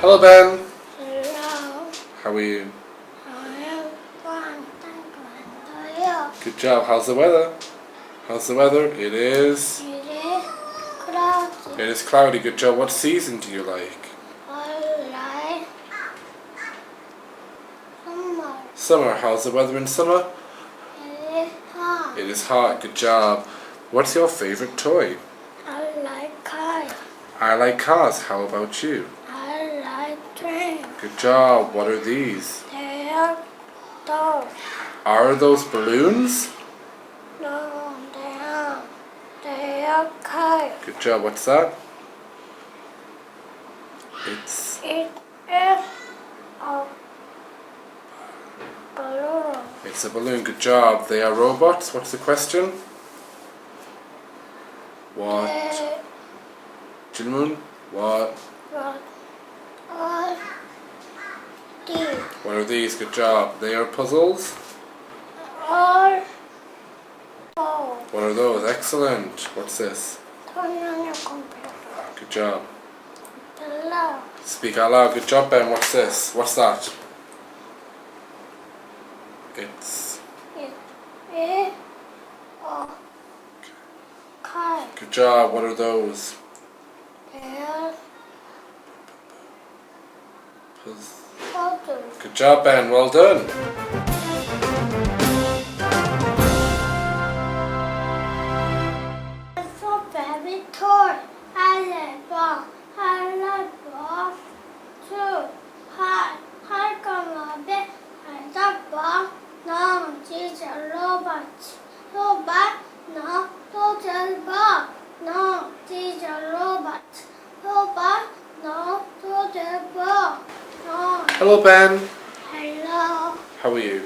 Hello, Ben. Hello. How are you? I am fine, thank you. Good job. How's the weather? How's the weather? It is. It is cloudy. It is cloudy. Good job. What season do you like? I like summer. Summer. How's the weather in summer? It is hot. It is hot. Good job. What's your favorite toy? I like cars. I like cars. How about you? I like trains. Good job. What are these? They are dogs. Are those balloons? No, they are. They are cars. Good job. What's that? It's It is a balloon. a balloon. Good job. They are robots. What's the question? What? They Jilmoon? What? are these. What are these? Good job. They are puzzles. All four. What are those? Excellent. What's this? Turn on your computer. Good job. Hello. Speak out loud. Good job, Ben. What's this? What's that? It's It is a car. good job. What are those? There Puz- photos. Good job, Ben. Well done. It's a baby toy. I like ball. I like ball too. Hi, come on, baby. I like ball. No, she's a robot. Robot. No, don't just ball. No, she's a robot. Robot. No, don't just ball. No. Hello, Ben. Hello. How are you?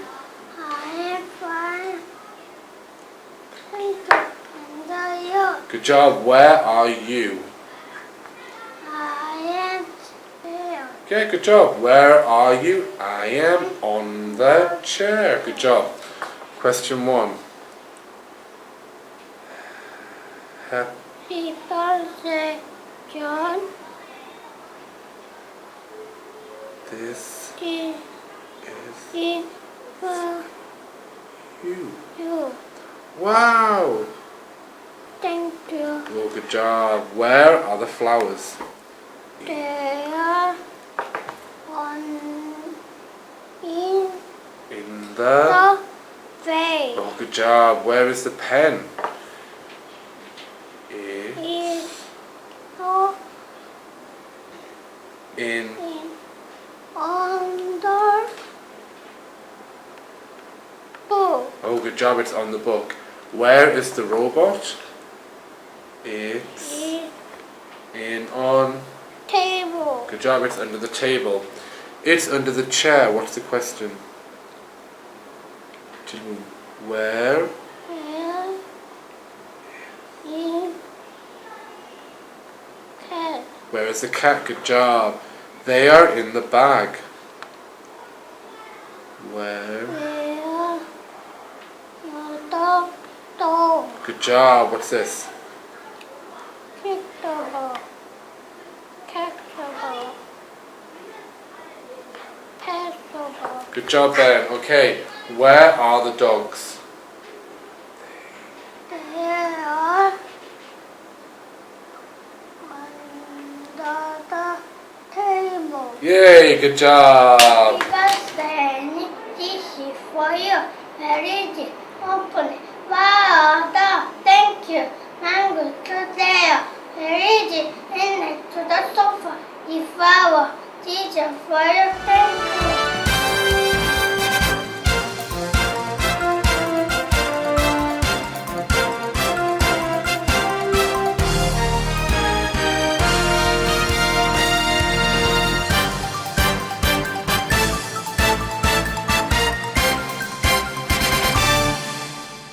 I am fine. Thank you. And you? Good job. Where are you? I am here. Okay, good job. Where are you? I am on the chair. Good job. Question 1. Happy birthday, John. This This is is for you. you. Wow. Thank you. Oh, good job. Where are the flowers? They are on in In the... the face. Oh, good job. Where is the pen? Is so In in under book. Oh, good job. It's on the book. Where is the robot? It's Is in on... table. Good job. It's under the table. It's under the chair. What's the question? Where? Where is cat? Where is the cat? Good job. They are in the bag. Where? Where the dog? Good job. What's this? Kick the ball. Catch the ball. Pass the ball. Good job, Ben. Okay. Where are the dogs? There are under the table. Yay. Good job. Because then this is for you. Where is it? Open it. Wow, dog. Thank you. I'm going to there. Where is it? In it to the sofa. If I were teacher for you, thank you.